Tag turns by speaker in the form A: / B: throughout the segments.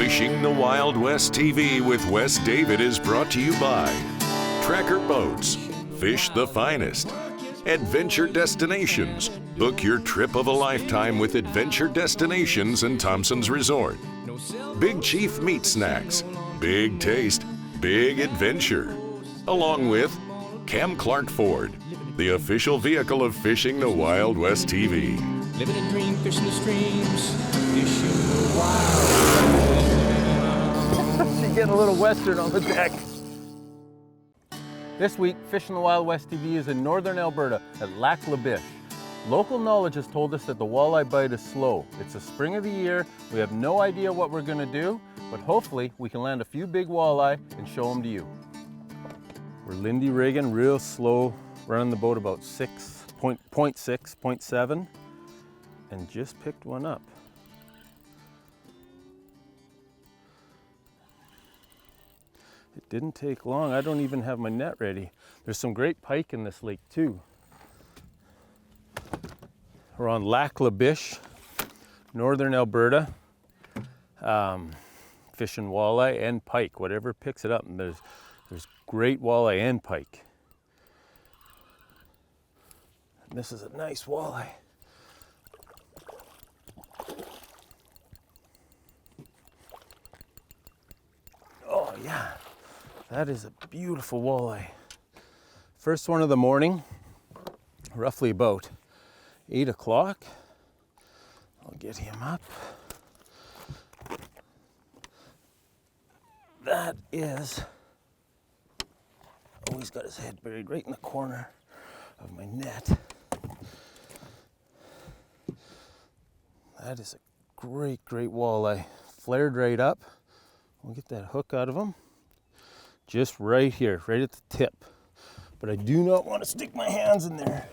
A: Fishing the Wild West TV with Wes David is brought to you by Tracker Boats, Fish the Finest, Adventure Destinations. Book your trip of a lifetime with Adventure Destinations and Thompson's Resort. Big Chief Meat Snacks, big taste, big adventure. Along with Cam Clark Ford, the official vehicle of Fishing the Wild West TV.
B: Living a dream, fishing the streams, fishing the wild.
C: She's getting a little western on the deck. This week, Fishing the Wild West TV is in northern Alberta at Lac La Biche. Local knowledge has told us that the walleye bite is slow. It's the spring of the year. We have no idea what we're going to do, but hopefully we can land a few big walleye and show them to you. We're Lindy-Rigging, real slow, running the boat about 0.7, and just picked one up. It didn't take long. I don't even have my net ready. There's some great pike in this lake too. We're on Lac La Biche, northern Alberta, fishing walleye and pike, whatever picks it up. And there's great walleye and pike. And this is a nice walleye. Oh yeah, that is a beautiful walleye. First one of the morning, roughly about 8 o'clock. I'll get him up. That is, oh, he's got his head buried right in the corner of my net. That is a great walleye. Flared right up. We'll get that hook out of him. Just right here, right at the tip. But I do not want to stick my hands in there.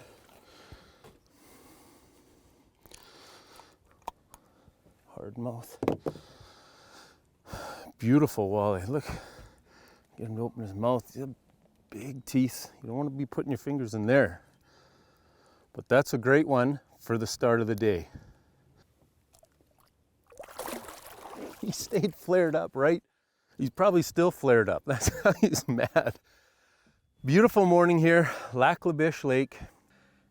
C: Hard mouth. Beautiful walleye. Look, get him to open his mouth. He's got big teeth. You don't want to be putting your fingers in there. But that's a great one for the start of the day. He stayed flared up, right? He's probably still flared up. That's how he's mad. Beautiful morning here, Lac La Biche Lake.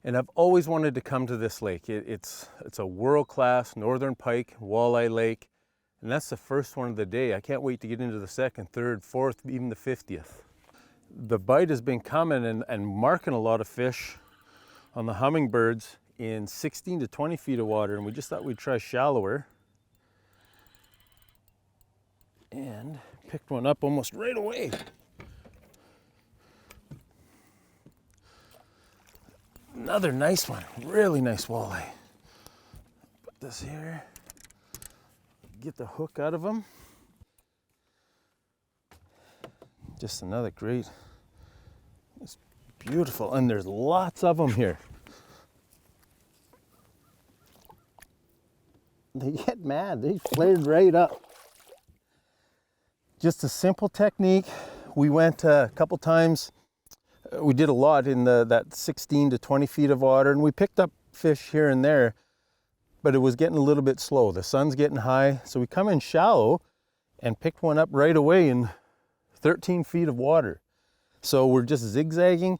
C: And I've always wanted to come to this lake. It's a world-class northern pike walleye lake. And that's the first one of the day. I can't wait to get into the second, third, fourth, even the 50th. The bite has been coming and marking a lot of fish on the hummingbirds in 16 to 20 feet of water. And we just thought we'd try shallower. And picked one up almost right away. Another nice one, really nice walleye. Put this here, get the hook out of him. Just another great, it's beautiful, and there's lots of them here. They get mad, they flared right up. Just a simple technique. We went a couple times. We did a lot in that 16 to 20 feet of water, and we picked up fish here and there, but it was getting a little bit slow. The sun's getting high, so we come in shallow and picked one up right away in 13 feet of water. So we're just zigzagging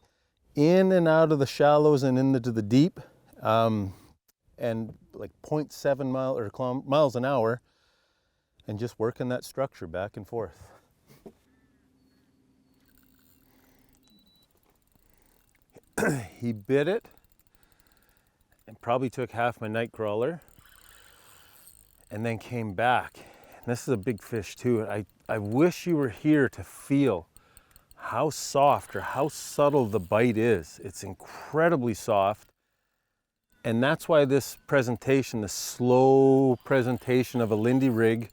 C: in and out of the shallows and into the deep, and like 0.7 miles an hour, and just working that structure back and forth. He bit it and probably took half my night crawler and then came back. And this is a big fish too. I wish you were here to feel how soft or how subtle the bite is. It's incredibly soft. And that's why this presentation, the slow presentation of a Lindy rig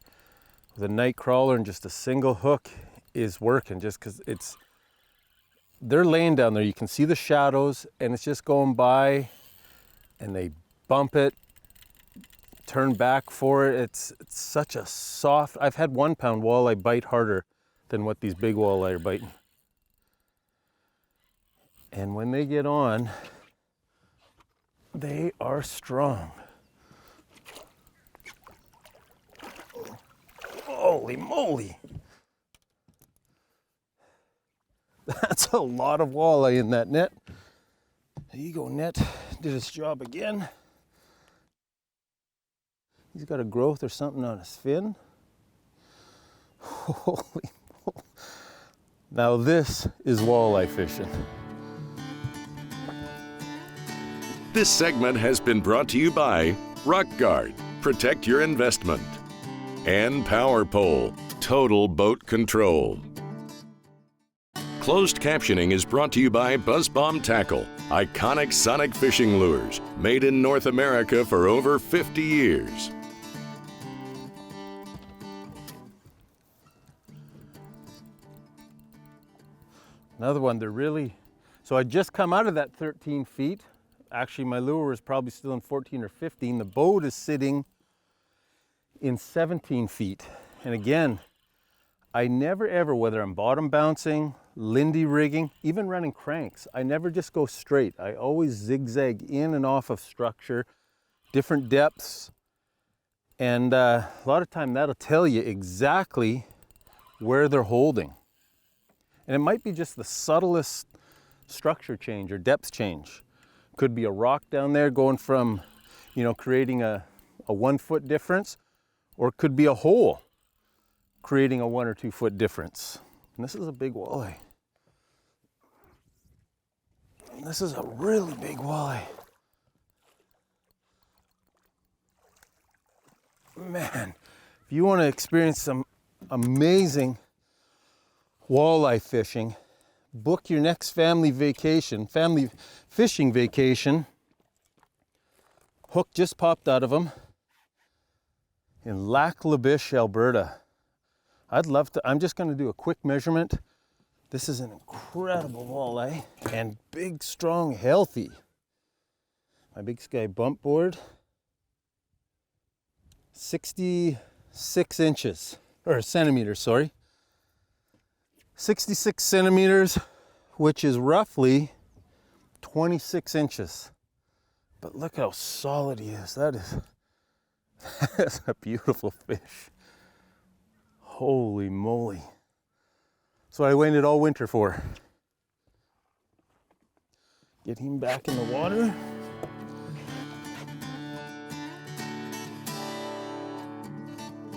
C: with a night crawler and just a single hook is working, just because they're laying down there. You can see the shadows and it's just going by and they bump it, turn back for it. It's such a soft, I've had 1 pound walleye bite harder than what these big walleye are biting. And when they get on, they are strong. Holy moly. That's a lot of walleye in that net. There you go, net. Did its job again. He's got a growth or something on his fin. Holy moly. Now this is walleye fishing.
A: This segment has been brought to you by Rock Guard, protect your investment, and Power Pole, total boat control. Closed captioning is brought to you by Buzz Bomb Tackle, iconic sonic fishing lures, made in North America for over 50 years.
C: Another one, they're really, so I just come out of that 13 feet. Actually, my lure is probably still in 14 or 15. The boat is sitting in 17 feet. And again, I never ever, whether I'm bottom bouncing, Lindy-Rigging, even running cranks, I never just go straight. I always zigzag in and off of structure, different depths. And a lot of time that'll tell you exactly where they're holding. And it might be just the subtlest structure change or depth change. Could be a rock down there going from, you know, creating a 1 foot difference, or it could be a hole creating a 1 or 2 foot difference. And this is a big walleye. This is a really big walleye. Man, if you want to experience some amazing walleye fishing, book your next family fishing vacation. Hook just popped out of them in Biche, Alberta. I'd love to, I'm just going to do a quick measurement. This is an incredible walleye and big, strong, healthy. My Big Sky bump board, 66 inches, or centimeters, sorry. 66 centimeters, which is roughly 26 inches. But look how solid he is. That's a beautiful fish. Holy moly. That's what I waited all winter for. Get him back in the water.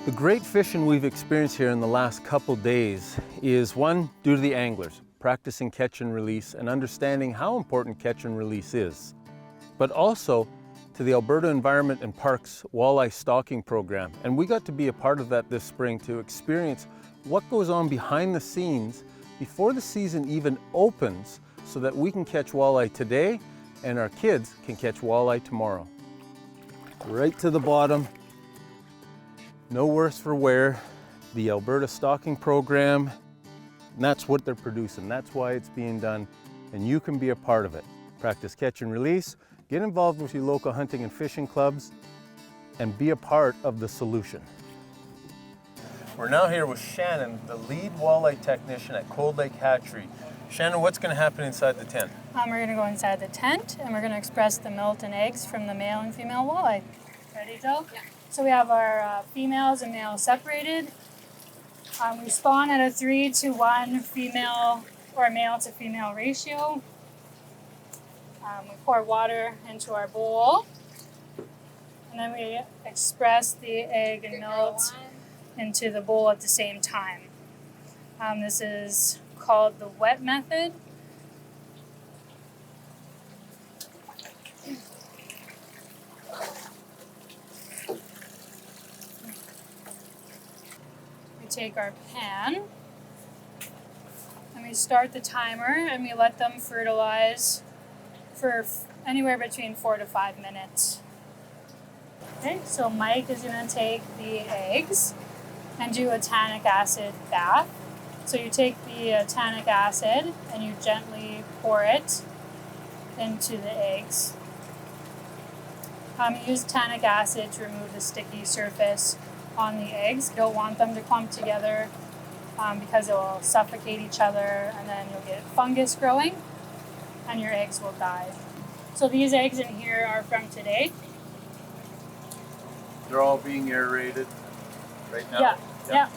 C: The great fishing we've experienced here in the last couple days is, one, due to the anglers, practicing catch and release and understanding how important catch and release is, but also to the Alberta Environment and Parks Walleye Stocking Program. And we got to be a part of that this spring to experience what goes on behind the scenes before the season even opens, so that we can catch walleye today and our kids can catch walleye tomorrow. Right to the bottom. No worse for wear, the Alberta Stocking Program, and that's what they're producing. That's why it's being done, and you can be a part of it. Practice catch and release, get involved with your local hunting and fishing clubs, and be a part of the solution. We're now here with Shannon, the lead walleye technician at Cold Lake Hatchery. Shannon, what's going to happen inside the tent?
D: We're going to go inside the tent, and we're going to express the molt and eggs from the male and female walleye. Ready, Joe? Yeah. So we have our females and males separated. We spawn at a 3-to-1 female or male to female ratio. We pour water into our bowl, and then we express the egg and molt into the bowl at the same time. This is called the wet method. Take our pan and we start the timer and we let them fertilize for anywhere between 4 to 5 minutes. Okay, so Mike is going to take the eggs and do a tannic acid bath. So you take the tannic acid and you gently pour it into the eggs. Use tannic acid to remove the sticky surface on the eggs. You don't want them to clump together because it will suffocate each other, and then you'll get fungus growing and your eggs will die. So these eggs in here are from today.
C: They're all being aerated right now?
D: Yeah, Yeah.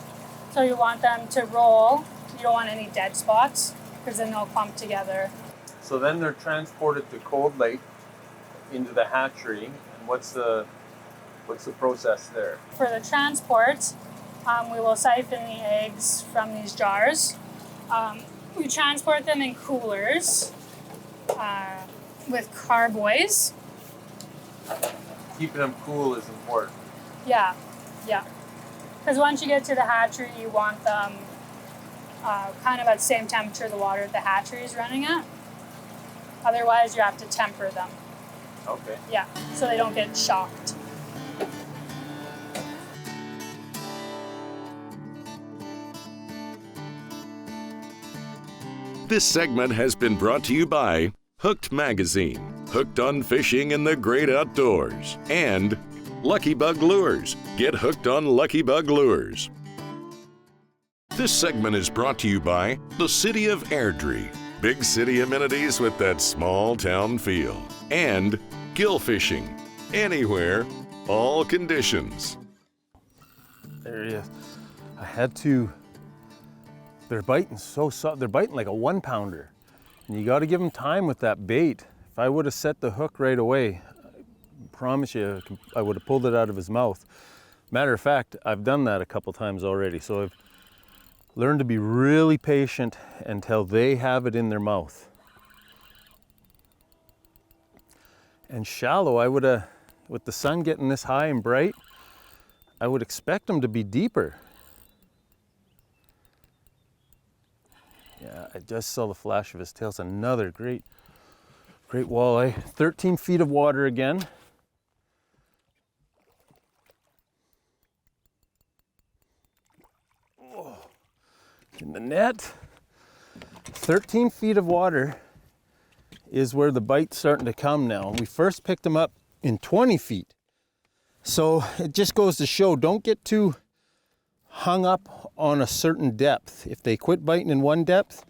D: So you want them to roll. You don't want any dead spots because then they'll clump together.
C: So then they're transported to Cold Lake into the hatchery. And what's the process there?
D: For the transport, we will siphon the eggs from these jars. We transport them in coolers with carboys.
C: Keeping them cool is important.
D: Yeah. Because once you get to the hatchery, you want them kind of at the same temperature the water at the hatchery is running at. Otherwise, you have to temper them.
C: Okay.
D: Yeah, so they don't get shocked.
A: This segment has been brought to you by Hooked Magazine, hooked on fishing in the great outdoors, and Lucky Bug Lures. Get hooked on Lucky Bug Lures. This segment is brought to you by the City of Airdrie, big city amenities with that small town feel, and gill fishing, anywhere, all conditions.
C: There he is. I had to. They're biting so soft. They're biting like a 1-pounder. And you got to give them time with that bait. If I would have set the hook right away, I promise you I would have pulled it out of his mouth. Matter of fact, I've done that a couple times already. So I've learned to be really patient until they have it in their mouth. And shallow, I would have, with the sun getting this high and bright, I would expect them to be deeper. Yeah, I just saw the flash of his tail. It's another great walleye. 13 feet of water again. Oh, in the net. 13 feet of water is where the bite's starting to come now. We first picked them up in 20 feet. So it just goes to show, don't get too hung up on a certain depth. If they quit biting in one depth,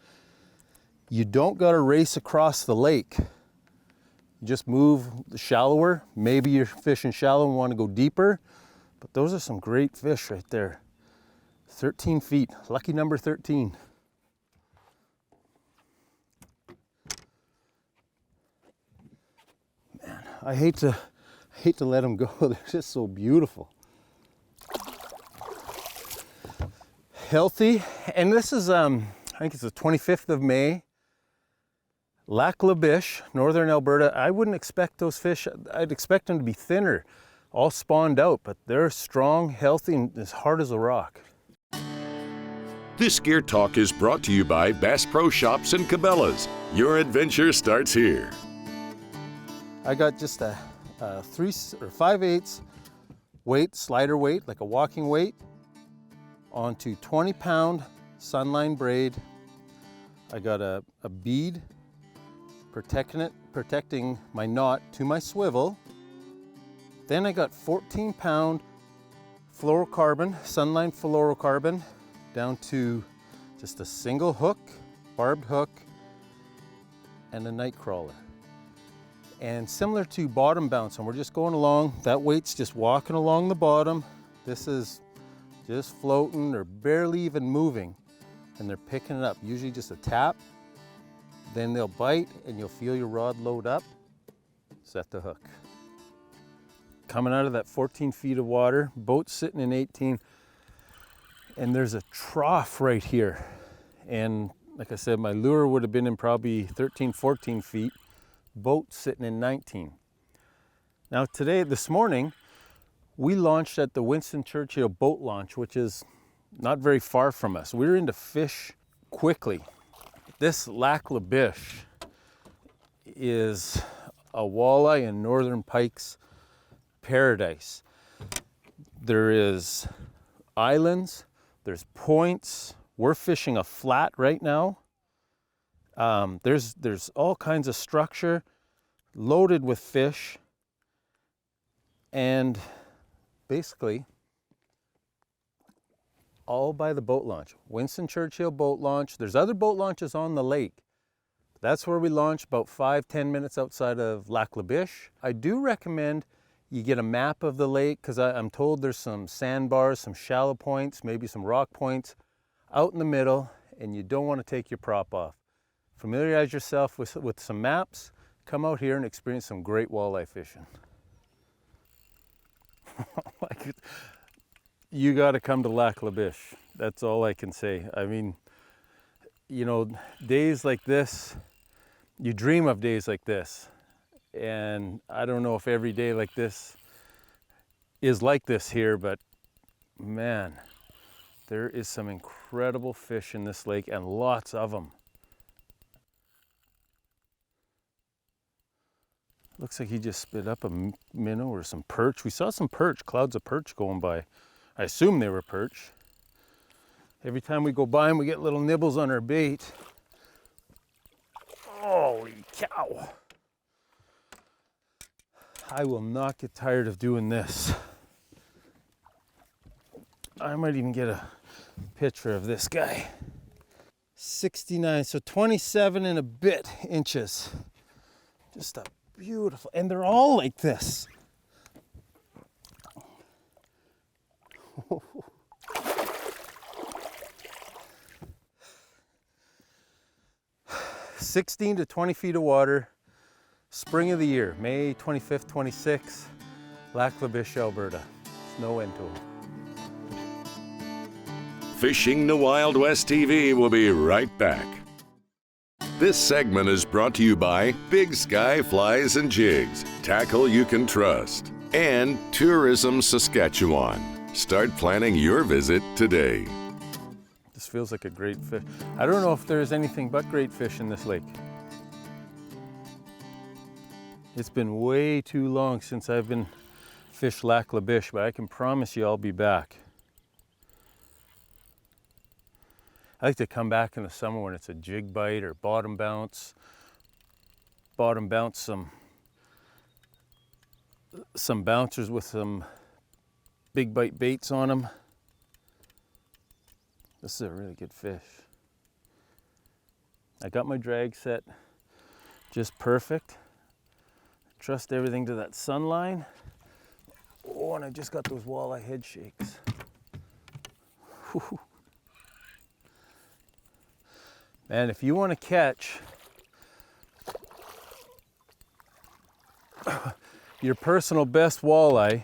C: you don't got to race across the lake. You just move shallower. Maybe you're fishing shallow and want to go deeper, but those are some great fish right there. 13 feet, lucky number 13. Man, I hate to let them go. They're just so beautiful. Healthy, and this is I think it's the 25th of May. Biche, northern Alberta. I wouldn't expect those fish. I'd expect them to be thinner, all spawned out, but they're strong, healthy, and as hard as a rock.
A: This Gear Talk is brought to you by Bass Pro Shops and Cabela's. Your adventure starts here.
C: I got just a 3 or 5/8 weight, slider weight, like a walking weight, onto 20-pound sunline braid. I got a bead protecting my knot to my swivel. Then I got 14-pound fluorocarbon, sunline fluorocarbon, down to just a single hook, barbed hook, and a night crawler. And similar to bottom bouncing, we're just going along, that weight's just walking along the bottom. This is just floating or barely even moving, and they're picking it up. Usually just a tap, then they'll bite and you'll feel your rod load up, set the hook. Coming out of that 14 feet of water, boat sitting in 18, and there's a trough right here. And like I said, my lure would have been in probably 13, 14 feet, boat sitting in 19. Now this morning, we launched at the Winston Churchill boat launch, which is not very far from us. We were in to fish quickly. This Biche is a walleye in northern pike's paradise. There is islands, there's points. We're fishing a flat right now. There's all kinds of structure, loaded with fish, and basically all by the boat launch. Winston Churchill boat launch. There's other boat launches on the lake. That's where we launch, about 5-10 minutes outside of Biche. I do recommend You get a map of the lake, because I'm told there's some sandbars, some shallow points, maybe some rock points out in the middle, and you don't want to take your prop off. Familiarize yourself with some maps. Come out here and experience some great walleye fishing. You got to come to Lac La Biche. That's all I can say. I mean, you know, days like this, you dream of days like this. And I don't know if every day like this is like this here, but man, there is some incredible fish in this lake and lots of them. Looks like he just spit up a minnow or some perch. We saw some perch, clouds of perch going by. I assume they were perch. Every time we go by them, we get little nibbles on our bait. Holy cow. I will not get tired of doing this. I might even get a picture of this guy. 69, so 27 and a bit inches. Just a beautiful, and they're all like this. 16 to 20 feet of water, spring of the year, May 25th, 26th, Lac La Biche, Alberta. There's no end to them.
A: Fishing the Wild West TV will be right back. This segment is brought to you by Big Sky Flies and Jigs, tackle you can trust, and Tourism Saskatchewan. Start planning your visit today.
C: This feels like a great fish. I don't know if there's anything but great fish in this lake. It's been way too long since I've been fished Lac La Biche, but I can promise you I'll be back. I like to come back in the summer when it's a jig bite or bottom bounce some bouncers with some big bite baits on them. This is a really good fish. I got my drag set just perfect. Trust everything to that sun line. Oh, and I just got those walleye head shakes. Whew. Man, if you want to catch your personal best walleye,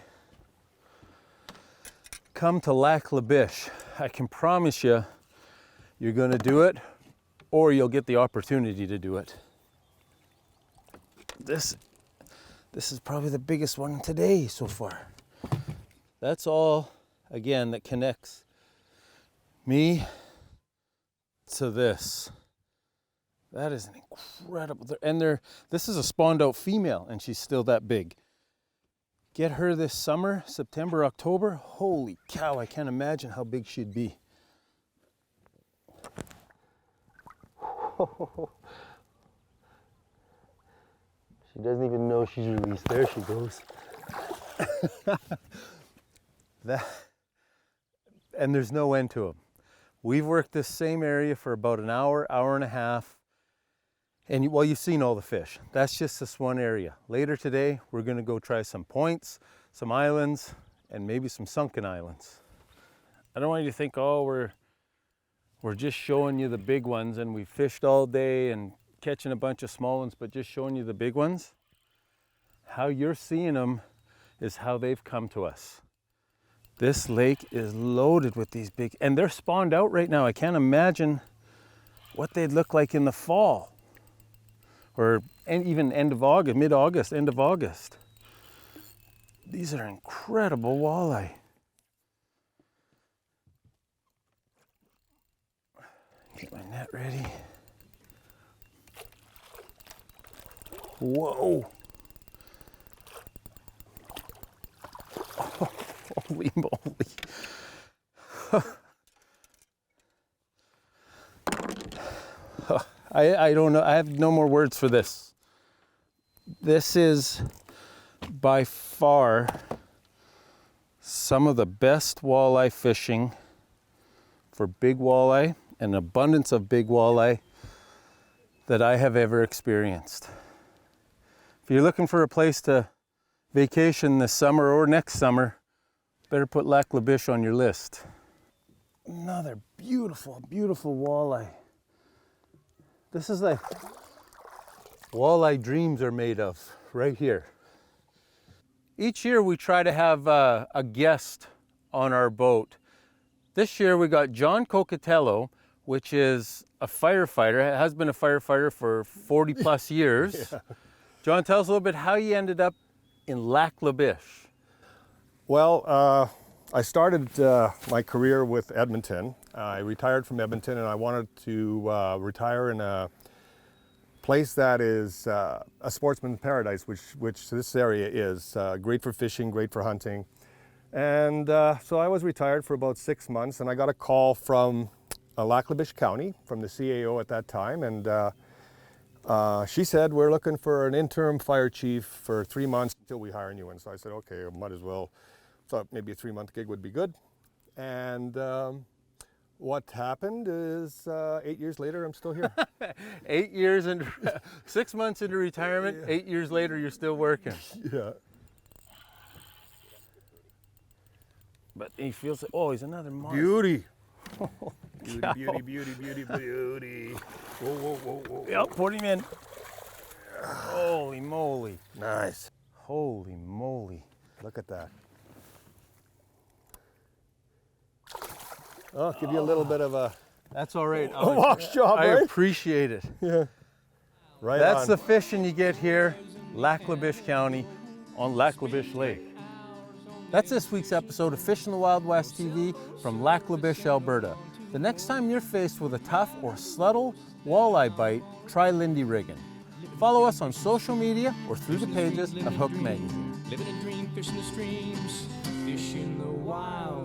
C: come to Lac La Biche. I can promise you, you're going to do it, or you'll get the opportunity to do it. This is probably the biggest one today so far. That's all, again, that connects me to this. That is an incredible, and this is a spawned out female, and she's still that big. Get her this summer, September, October. Holy cow, I can't imagine how big she'd be. She doesn't even know she's released. There she goes. And there's no end to them. We've worked this same area for about an hour, hour and a half. And well, you've seen all the fish. That's just this one area. Later today, we're gonna go try some points, some islands, and maybe some sunken islands. I don't want you to think, oh, we're just showing you the big ones and we fished all day and catching a bunch of small ones, but just showing you the big ones. How you're seeing them is how they've come to us. This lake is loaded with these big, and they're spawned out right now. I can't imagine what they'd look like in the fall. Or even end of August, mid-August, end of August. These are incredible walleye. Get my net ready. Whoa. Oh, holy moly. I don't know, I have no more words for this. This is by far some of the best walleye fishing for big walleye, an abundance of big walleye that I have ever experienced. If you're looking for a place to vacation this summer or next summer, better put Lac La Biche on your list. Another beautiful, beautiful walleye. This is like walleye dreams are made of, right here. Each year we try to have a guest on our boat. This year we got John Cocatello, which is a firefighter, has been a firefighter for 40 plus years. Yeah. John, tell us a little bit how you ended up in Lac La Biche.
E: Well, I started my career with Edmonton. I retired from Edmonton and I wanted to retire in a place that is a sportsman's paradise, which this area is. Great for fishing, great for hunting. And so I was retired for about 6 months and I got a call from Lac La Biche County, from the CAO at that time, and she said, we're looking for an interim fire chief for 3 months until we hire a new one. So I said, okay, I might as well. Thought maybe a 3-month gig would be good. And what happened is 8 years later, I'm still here.
C: 8 years and 6 months into retirement, yeah. 8 years later, you're still working.
E: Yeah.
C: But he feels, oh, he's another monster.
E: Beauty. Beauty, beauty, beauty, beauty, beauty. Whoa, whoa, whoa, whoa.
C: Yep, put him in. Holy moly.
E: Nice.
C: Holy moly.
E: Look at that. I'll give you a little bit of a...
C: That's all right.
E: A wash job, right?
C: I appreciate it.
E: Yeah. Right.
C: That's
E: on.
C: the fishing you get here, Lac La Biche County, on Lac La Biche Lake. That's this week's episode of Fish in the Wild West TV from Lac La Biche, Alberta. The next time you're faced with a tough or subtle walleye bite, try Lindy-Rigging. Follow us on social media or through the pages of Hooked Magazine.
B: Living a dream, fishing the streams, fishing the wild.